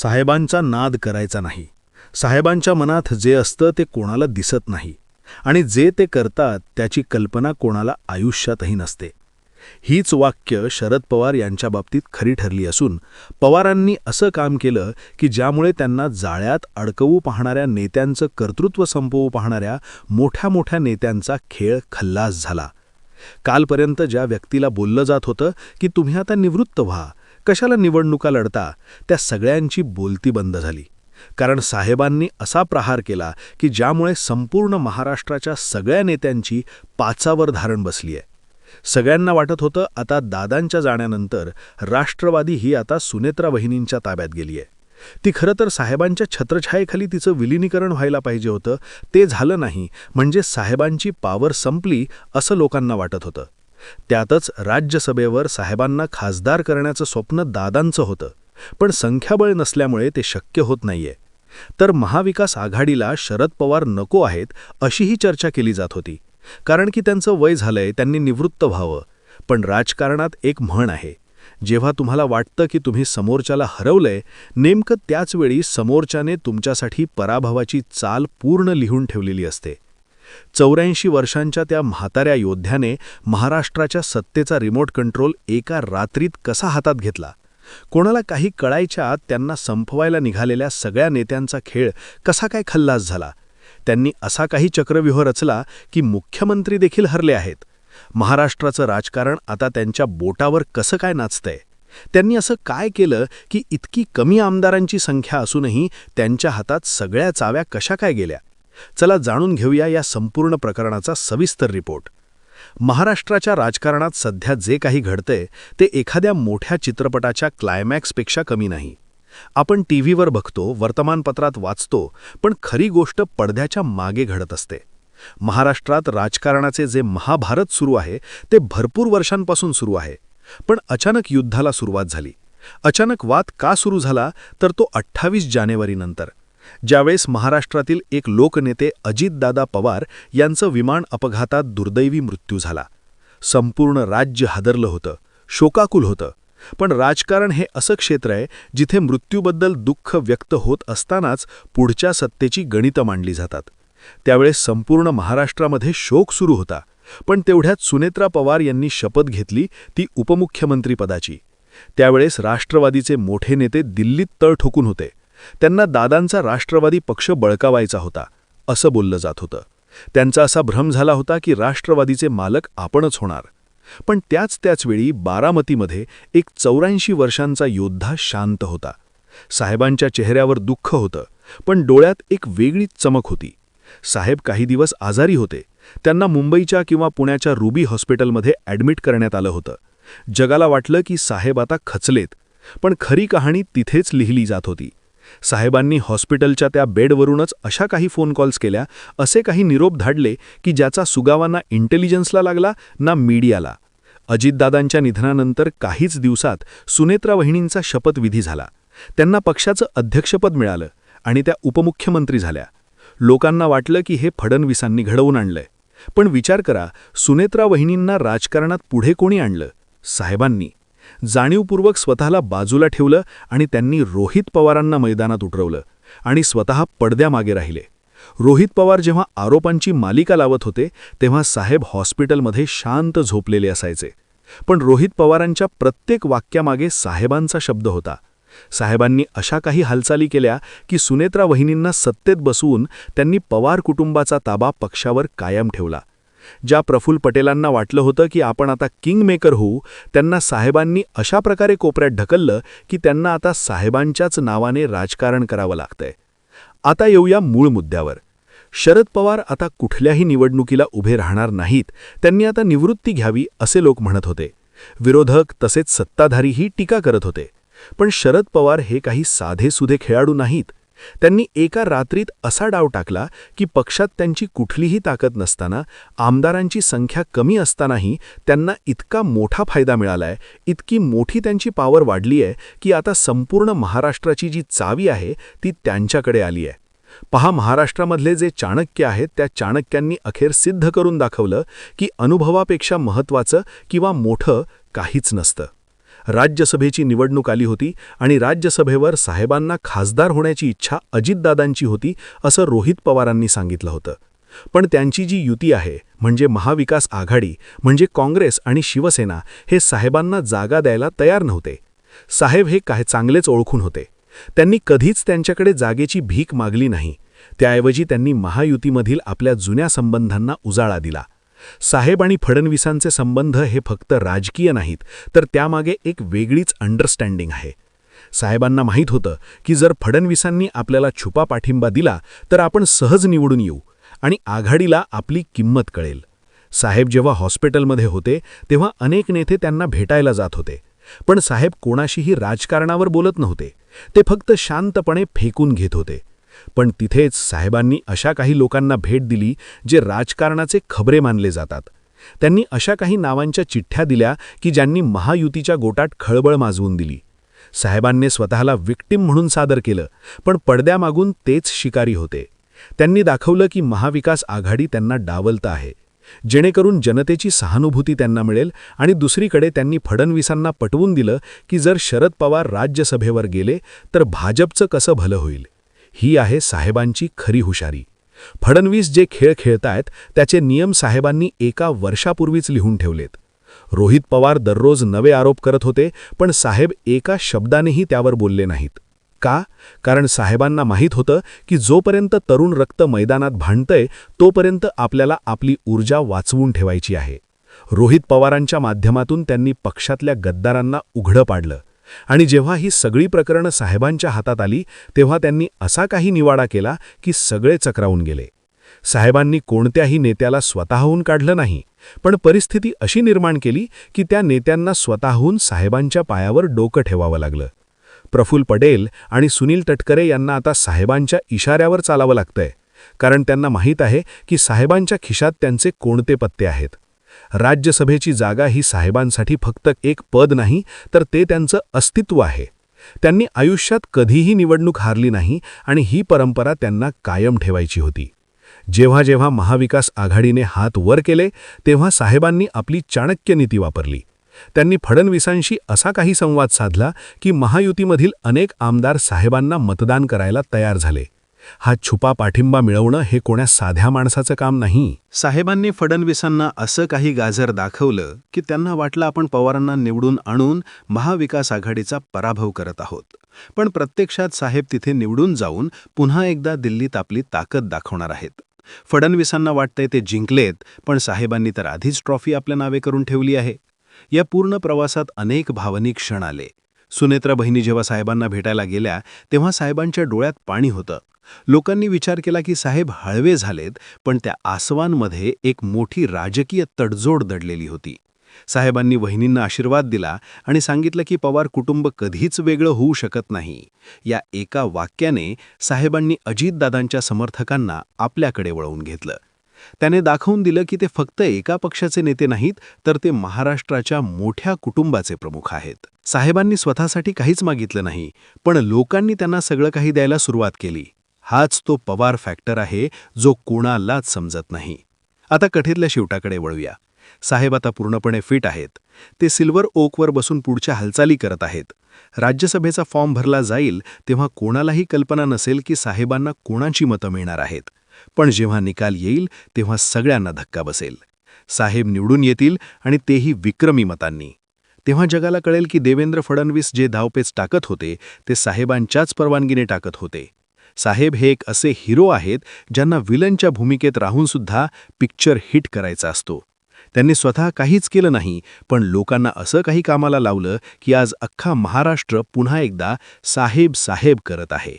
साहेबांचा नाद करायचा नाही. साहेबांच्या मनात जे असतं ते कोणाला दिसत नाही आणि जे ते करतात त्याची कल्पना कोणाला आयुष्यातही नसते. हीच वाक्य शरद पवार यांच्या बाबतीत खरी ठरली असून पवारांनी असं काम केलं की ज्यामुळे त्यांना जाळ्यात अडकवू पाहणाऱ्या नेत्यांचं कर्तृत्व संपवू पाहणाऱ्या मोठ्या मोठ्या नेत्यांचा खेळ खल्लास झाला. कालपर्यंत ज्या व्यक्तीला बोललं जात होतं की तुम्ही आता निवृत्त व्हा, कशाला निवडणुका लढता, त्या सगळ्यांची बोलती बंद झाली. कारण साहेबांनी असा प्रहार केला की ज्यामुळे संपूर्ण महाराष्ट्राच्या सगळ्या नेत्यांची पाचावर धारण बसली आहे. सगळ्यांना वाटत होतं आता दादांच्या जाण्यानंतर राष्ट्रवादी ही आता सुनेत्रा वहिनींच्या ताब्यात गेली आहे. ती खरं तर साहेबांच्या छत्रछायेखाली तिचं विलिनीकरण व्हायला पाहिजे होतं, ते झालं नाही. म्हणजे साहेबांची पावर संपली असं लोकांना वाटत होतं. त्यातच राज्यसभेवर साहेबांना खासदार करण्याचं स्वप्न दादांचं होतं, पण संख्याबळ नसल्यामुळे ते शक्य होत नाहीये. तर महाविकास आघाडीला शरद पवार नको आहेत अशीही चर्चा केली जात होती. कारण की त्यांचं वय झालंय, त्यांनी निवृत्त व्हावं. पण राजकारणात एक म्हण आहे, जेव्हा तुम्हाला वाटतं की तुम्ही समोरच्याला हरवलंय, नेमकं त्याच वेळी समोरच्याने तुमच्यासाठी पराभवाची चाल पूर्ण लिहून ठेवलेली असते. 84 वर्षांच्या त्या म्हाताऱ्या योद्ध्याने महाराष्ट्राच्या सत्तेचा रिमोट कंट्रोल एका रात्रीत कसा हातात घेतला, कोणाला काही कळायच्या आत त्यांना संपवायला निघालेल्या सगळ्या नेत्यांचा खेळ कसा काय खल्लास झाला. त्यांनी असा काही चक्रव्यूह रचला की मुख्यमंत्री देखील हरले आहेत. महाराष्ट्राचं राजकारण आता त्यांच्या बोटावर कसं काय नाचतंय. त्यांनी असं काय केलं की इतकी कमी आमदारांची संख्या असूनही त्यांच्या हातात सगळ्या चाव्या कशा काय गेल्या. चला जाणून घेऊया या संपूर्ण प्रकरणाचा सविस्तर रिपोर्ट. महाराष्ट्राच्या राजकारणात सध्या जे काही घडतंय ते एखाद्या मोठ्या चित्रपटाच्या क्लायमॅक्सपेक्षा कमी नाही. आपण टीव्हीवर बघतो, वर्तमानपत्रात वाचतो, पण खरी गोष्ट पडद्याच्या मागे घडत असते. महाराष्ट्रात राजकारणाचे जे महाभारत सुरू आहे ते भरपूर वर्षांपासून सुरू आहे. पण अचानक युद्धाला सुरुवात झाली. अचानक वाद का सुरू झाला तर तो 28 जानेवारीनंतर, ज्यावेळेस महाराष्ट्रातील एक लोकनेते अजितदादा पवार यांचं विमान अपघातात दुर्दैवी मृत्यू झाला. संपूर्ण राज्य हादरलं होतं, शोकाकुल होतं. पण राजकारण हे असं क्षेत्र आहे जिथे मृत्यूबद्दल दुःख व्यक्त होत असतानाच पुढच्या सत्तेची गणितं मांडली जातात. त्यावेळेस संपूर्ण महाराष्ट्रामध्ये शोक सुरू होता. पण तेवढ्यात सुनेत्रा पवार यांनी शपथ घेतली, ती उपमुख्यमंत्रीपदाची. त्यावेळेस राष्ट्रवादीचे मोठे नेते दिल्लीत तळ ठोकून होते. त्यांना दादांचा राष्ट्रवादी पक्ष बळकावायचा होता असं बोललं जात होतं. त्यांचा असा भ्रम झाला होता की राष्ट्रवादीचे मालक आपणच होणार. पण त्याच वेळी बारामतीमध्ये एक 84 वर्षांचा योद्धा शांत होता. साहेबांच्या चेहऱ्यावर दुःख होतं, पण डोळ्यात एक वेगळीच चमक होती. साहेब काही दिवस आजारी होते. त्यांना मुंबईच्या किंवा पुण्याच्या रुबी हॉस्पिटलमध्ये ॲडमिट करण्यात आलं होतं. जगाला वाटलं की साहेब आता खचलेत, पण खरी कहाणी तिथेच लिहिली जात होती. साहेबांनी हॉस्पिटलच्या त्या बेडवरूनच अशा काही फोन कॉल्स केल्या, असे काही निरोप धाडले की ज्याचा सुगावा ना इंटेलिजन्सला लागला ना मीडियाला. अजितदादांच्या निधनानंतर काहीच दिवसात सुनेत्रा वहिनींचा शपथविधी झाला. त्यांना पक्षाचं अध्यक्षपद मिळालं आणि त्या उपमुख्यमंत्री झाल्या. लोकांना वाटलं की हे फडणवीसांनी घडवून आणलंय. पण विचार करा, सुनेत्रा वहिनींना राजकारणात पुढे कोणी आणलं? साहेबांनी. जाणीवपूर्वक स्वतःला बाजूला ठेवलं आणि त्यांनी रोहित पवारांना मैदानात उतरवलं आणि स्वतः पडद्यामागे राहिले. रोहित पवार जेव्हा आरोपांची मालिका लावत होते तेव्हा साहेब हॉस्पिटलमध्ये शांत झोपलेले असायचे. पण रोहित पवारांच्या प्रत्येक वाक्यामागे साहेबांचा शब्द होता. साहेबांनी अशा काही हालचाली केल्या की सुनेत्रा वहिनींना सत्तेत बसवून त्यांनी पवार कुटुंबाचा ताबा पक्षावर कायम ठेवला. ज्या प्रफुल्ल पटेलांना वाटलं होतं की आपण आता किंगमेकर होऊ, त्यांना साहेबांनी अशा प्रकारे कोपऱ्यात ढकललं की त्यांना आता साहेबांच्याच नावाने राजकारण करावं लागतंय. आता येऊया मूळ मुद्द्यावर. शरद पवार आता कुठल्याही निवडणुकीला उभे राहणार नाहीत, त्यांनी आता निवृत्ती घ्यावी असे लोक म्हणत होते. विरोधक तसेच सत्ताधारीही टीका करत होते. पण शरद पवार हे काही साधेसुधे खेळाडू नाहीत. त्यांनी एका रात्रीत असा डाव टाकला की पक्षात त्यांची कुठलीही ताकद नसताना, आमदारांची संख्या कमी असतानाही त्यांना इतका मोठा फायदा मिळालाय, इतकी मोठी त्यांची पॉवर वाढली आहे की आता संपूर्ण महाराष्ट्राची जी चावी आहे ती त्यांच्याकडे आली आहे. पहा, महाराष्ट्रामधले जे चाणक्य आहेत त्या चाणक्यांनी अखेर सिद्ध करून दाखवलं की अनुभवापेक्षा महत्त्वाचं किंवा मोठं काहीच नसतं. राज्यसभेची निवडणूक आली होती आणि राज्यसभेवर साहेबांना खासदार होण्याची इच्छा अजितदादांची होती असं रोहित पवारांनी सांगितलं होतं. पण त्यांची जी युती आहे म्हणजे महाविकास आघाडी म्हणजे काँग्रेस आणि शिवसेना हे साहेबांना जागा द्यायला तयार नव्हते. साहेब हे काय चांगलेच ओळखून होते. त्यांनी कधीच त्यांच्याकडे जागेची भीक मागली नाही. त्याऐवजी त्यांनी महायुतीमधील आपल्या जुन्या संबंधांना उजाळा दिला. साहेब आणि फडणवीसांचे संबंध हे फक्त राजकीय नाहीत, तर त्यामागे एक वेगळीच अंडरस्टँडिंग आहे. साहेबांना माहीत होतं की जर फडणवीसांनी आपल्याला छुपा पाठिंबा दिला तर आपण सहज निवडून येऊ आणि आघाडीला आपली किंमत कळेल. साहेब जेव्हा हॉस्पिटलमध्ये होते तेव्हा अनेक नेते त्यांना भेटायला जात होते. पण साहेब कोणाशीही राजकारणावर बोलत नव्हते. ते फक्त शांतपणे फेकून घेत होते. पण तिथेच साहेबांनी अशा काही लोकांना भेट दिली जे राजकारणाचे खबरे मानले जातात. त्यांनी अशा काही नावांच्या चिठ्ठ्या दिल्या की ज्यांनी महायुतीच्या गोटात खळबळ माजवून दिली. साहेबांनी स्वतःला विक्टिम म्हणून सादर केलं, पण पडद्यामागून तेच शिकारी होते. त्यांनी दाखवलं की महाविकास आघाडी त्यांना डावलत आहे, जेणेकरून जनतेची सहानुभूती त्यांना मिळेल. आणि दुसरीकडे त्यांनी फडणवीसांना पटवून दिलं की जर शरद पवार राज्यसभेवर गेले तर भाजपचं कसं भलं होईल. ही आहे साहेबांची खरी हुशारी. फडणवीस जे खेळ खेळतायत त्याचे नियम साहेबांनी एका वर्षापूर्वीच लिहून ठेवलेत. रोहित पवार दररोज नवे आरोप करत होते, पण साहेब एका शब्दानेही त्यावर बोलले नाहीत. का? कारण साहेबांना माहीत होतं की जोपर्यंत तरुण रक्त मैदानात भांडतंय तोपर्यंत आपल्याला आपली ऊर्जा वाचवून ठेवायची आहे. रोहित पवारांच्या माध्यमातून त्यांनी पक्षातल्या गद्दारांना उघडं पाडलं. आणि जेव्हा ही सगळी प्रकरणं साहेबांच्या हातात आली तेव्हा त्यांनी असा काही निवाडा केला की सगळे चक्रावून गेले. साहेबांनी कोणत्याही नेत्याला स्वतःहून काढलं नाही, पण परिस्थिती अशी निर्माण केली की त्या नेत्यांना स्वतःहून साहेबांच्या पायावर डोकं ठेवावं लागलं. प्रफुल्ल पटेल आणि सुनील तटकरे यांना आता साहेबांच्या इशाऱ्यावर चालावं लागतंय, कारण त्यांना माहीत आहे की साहेबांच्या खिशात त्यांचे कोणते पत्ते आहेत. राज्यसभेची जागा ही साहेबांसाठी फक्त एक पद नाही, तर ते त्यांचं अस्तित्व आहे. त्यांनी आयुष्यात कधीही निवडणूक हारली नाही आणि ही परंपरा त्यांना कायम ठेवायची होती. जेव्हा जेव्हा महाविकास आघाडीने हात वर केले तेव्हा साहेबांनी आपली चाणक्य नीती वापरली. त्यांनी फडणवीसांशी असा काही संवाद साधला की महायुतीमधील अनेक आमदार साहेबांना मतदान करायला तयार झाले. हा छुपा पाठिंबा मिळवणं हे कोण्या साध्या माणसाचं काम नाही. साहेबांनी फडणवीसांना असं काही गाजर दाखवलं की त्यांना वाटलं आपण पवारांना निवडून आणून महाविकास आघाडीचा पराभव करत आहोत. पण प्रत्यक्षात साहेब तिथे निवडून जाऊन पुन्हा एकदा दिल्लीत आपली ताकद दाखवणार आहेत. फडणवीसांना वाटतंय ते जिंकलेत, पण साहेबांनी तर आधीच ट्रॉफी आपल्या नावे करून ठेवली आहे. या पूर्ण प्रवासात अनेक भावनिक क्षण आले. सुनेत्रा बहिणी जेव्हा साहेबांना भेटायला गेल्या तेव्हा साहेबांच्या डोळ्यात पाणी होतं. लोकांनी विचार केला की साहेब हळवे झालेत, पण त्या आसवांमध्ये एक मोठी राजकीय तडजोड दडलेली होती. साहेबांनी वहिनींना आशीर्वाद दिला आणि सांगितलं की पवार कुटुंब कधीच वेगळं होऊ शकत नाही. या एका वाक्याने साहेबांनी अजितदादांच्या समर्थकांना आपल्याकडे वळवून घेतलं. त्याने दाखवून दिलं की ते फक्त एका पक्षाचे नेते नाहीत, तर ते महाराष्ट्राच्या मोठ्या कुटुंबाचे प्रमुख आहेत. साहेबांनी स्वतःसाठी काहीच मागितलं नाही, पण लोकांनी त्यांना सगळं काही द्यायला सुरुवात केली. हाच तो पवार फॅक्टर आहे जो कोणालाच समजत नाही. आता कठीतल्या शेवटाकडे वळूया. साहेब आता पूर्णपणे फिट आहेत. ते सिल्वर ओकवर बसून पुढच्या हालचाली करत आहेत. राज्यसभेचा फॉर्म भरला जाईल तेव्हा कोणालाही कल्पना नसेल की साहेबांना कोणाची मतं मिळणार आहेत. पण जेव्हा निकाल येईल तेव्हा सगळ्यांना धक्का बसेल. साहेब निवडून येतील आणि तेही विक्रमी मतांनी. तेव्हा जगाला कळेल की देवेंद्र फडणवीस जे धावपेच टाकत होते ते साहेबांच्याच परवानगीने टाकत होते. साहेब हे एक असे हिरो आहेत ज्यांना विलनच्या भूमिकेत राहूनसुद्धा पिक्चर हिट करायचा असतो. त्यांनी स्वतः काहीच केलं नाही, पण लोकांना असं काही कामाला लावलं की आज अख्खा महाराष्ट्र पुन्हा एकदा साहेब साहेब करत आहे.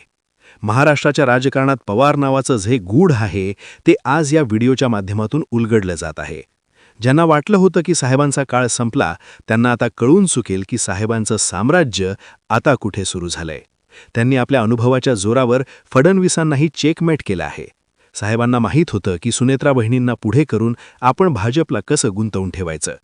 महाराष्ट्राच्या राजकारणात पवार नावाचं जे गूढ आहे ते आज या व्हिडिओच्या माध्यमातून उलगडलं जात आहे. ज्यांना वाटलं होतं की साहेबांचा काळ संपला त्यांना आता कळून चुकेल की साहेबांचं साम्राज्य आता कुठे सुरू झालंय. त्यांनी आपल्या अनुभवाच्या जोरावर फडणवीसांनाही चेकमेट केलं आहे. साहेबांना माहीत होतं की सुनेत्रा बहिणींना पुढे करून आपण भाजपला कसं गुंतवून ठेवायचं.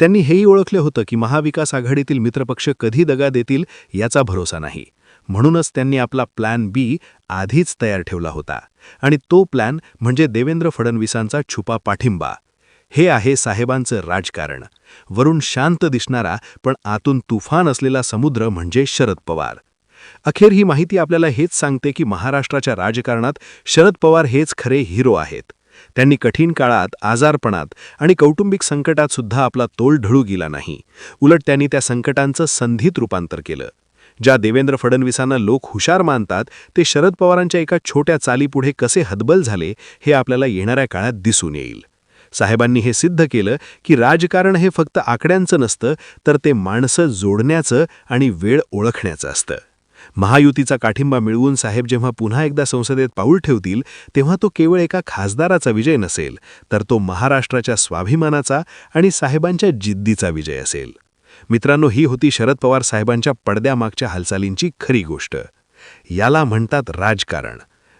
त्यांनी हेही ओळखलं होतं की महाविकास आघाडीतील मित्रपक्ष कधी दगा देतील याचा भरोसा नाही. म्हणूनच त्यांनी आपला प्लॅन बी आधीच तयार ठेवला होता आणि तो प्लॅन म्हणजे देवेंद्र फडणवीसांचा छुपा पाठिंबा. हे आहे साहेबांचं राजकारण. वरून शांत दिसणारा पण आतून तुफान असलेला समुद्र म्हणजे शरद पवार. अखेर ही माहिती आपल्याला हेच सांगते की महाराष्ट्राच्या राजकारणात शरद पवार हेच खरे हिरो आहेत. त्यांनी कठीण काळात, आजारपणात आणि कौटुंबिक संकटात सुद्धा आपला तोल ढळू गेला नाही. उलट त्यांनी त्या संकटांचं संधीत रूपांतर केलं. ज्या देवेंद्र फडणवीसांना लोक हुशार मानतात ते शरद पवारांच्या एका छोट्या चालीपुढे कसे हतबल झाले हे आपल्याला येणाऱ्या काळात दिसून येईल. साहेबांनी हे सिद्ध केलं की राजकारण हे फक्त आकड्यांचं नसतं, तर ते माणसं जोडण्याचं आणि वेळ ओळखण्याचं असतं. महायुतीचा काठिंबा मिळवून साहेब जेव्हा पुन्हा एकदा संसदेत पाऊल ठेवतील तेव्हा तो केवळ एका खासदाराचा विजय नसेल, तर तो महाराष्ट्राच्या स्वाभिमानाचा आणि साहेबांच्या जिद्दीचा विजय असेल. मित्रांनो, ही होती शरद पवार साहेबांच्या पडद्यामागच्या हालचालींची खरी गोष्ट. याला म्हणतात राजकारण,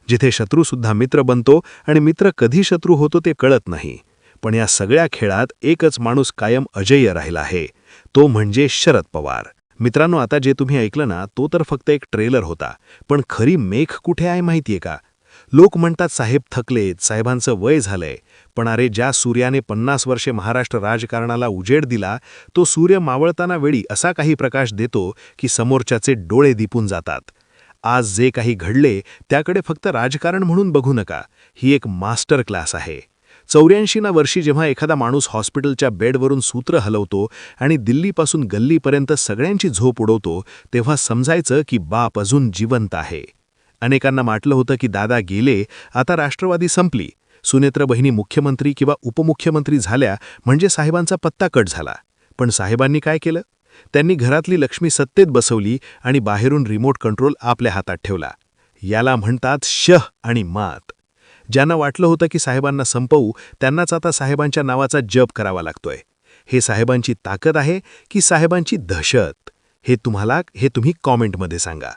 जिथे शत्रूसुद्धा मित्र बनतो आणि मित्र कधी शत्रू होतो ते कळत नाही. पण या सगळ्या खेळात एकच माणूस कायम अजेय राहिला आहे, तो म्हणजे शरद पवार. मित्रांनो, आता जे तुम्ही ऐकलं ना, तो तर फक्त एक ट्रेलर होता. पण खरी मेख कुठे आहे माहितीये का? लोक म्हणतात साहेब थकलेत, साहेबांचं वय झालंय. पण अरे, ज्या सूर्याने 50 वर्षे महाराष्ट्र राजकारणाला उजेड दिला, तो सूर्य मावळताना वेळी असा काही प्रकाश देतो की समोरच्याचे डोळे दिपून जातात. आज जे काही घडले त्याकडे फक्त राजकारण म्हणून बघू नका. ही एक मास्टर क्लास आहे. 84 वर्षी जेव्हा एखादा माणूस हॉस्पिटलच्या बेडवरून सूत्र हलवतो आणि दिल्लीपासून गल्लीपर्यंत सगळ्यांची झोप उडवतो, तेव्हा समजायचं की बाप अजून जिवंत आहे. अनेकांना वाटलं होतं की दादा गेले, आता राष्ट्रवादी संपली, सुनेत्र बहिणी मुख्यमंत्री किंवा उपमुख्यमंत्री झाल्या म्हणजे साहेबांचा पत्ता कट झाला. पण साहेबांनी काय केलं? त्यांनी घरातली लक्ष्मी सत्तेत बसवली आणि बाहेरून रिमोट कंट्रोल आपल्या हातात ठेवला. याला म्हणतात शह आणि मात. ज्यांना वाटलं होतं की साहेबांना संपवू, त्यांनाच आता साहेबांच्या नावाचा जप करावा लागतोय. हे साहेबांची ताकद आहे की साहेबांची दहशत? हे तुम्ही कॉमेंटमध्ये सांगा.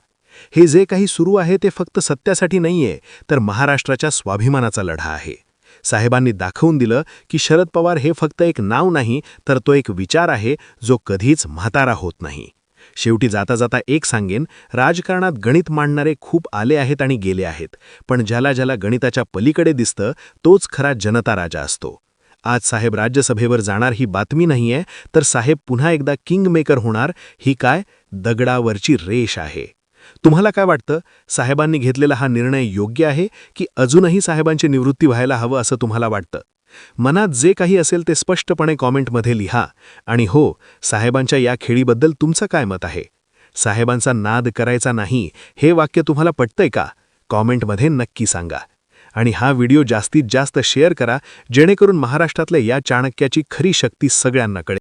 हे जे काही सुरू आहे ते फक्त सत्यासाठी नाहीये, तर महाराष्ट्राच्या स्वाभिमानाचा लढा आहे. साहेबांनी दाखवून दिलं की शरद पवार हे फक्त एक नाव नाही, तर तो एक विचार आहे जो कधीच म्हातारा होत नाही. शेवटी जाता जाता एक सांगेन, राजकारणात गणित मांडणारे खूप आले आहेत आणि गेले आहेत, पण ज्याला ज्याला गणिताच्या पलीकडे दिसतं तोच खरा जनता राजा असतो. आज साहेब राज्यसभेवर जाणार ही बातमी नाहीये, तर साहेब पुन्हा एकदा किंग मेकर होणार ही काय दगडावरची रेष आहे. तुम्हाला काय वाटतं? साहेबांनी घेतलेला हा निर्णय योग्य आहे की अजूनही साहेबांची निवृत्ती व्हायला हवं असं तुम्हाला वाटतं? मनात जे काही असेल ते स्पष्टपणे कॉमेंटमध्ये लिहा. आणि हो, साहेबांच्या या खेळीबद्दल तुमचं काय मत आहे? साहेबांचा नाद करायचा नाही हे वाक्य तुम्हाला पटतंय का? कॉमेंटमध्ये नक्की सांगा. आणि हा व्हिडिओ जास्तीत जास्त शेअर करा, जेणेकरून महाराष्ट्रातल्या या चाणक्याची खरी शक्ती सगळ्यांना कळेल.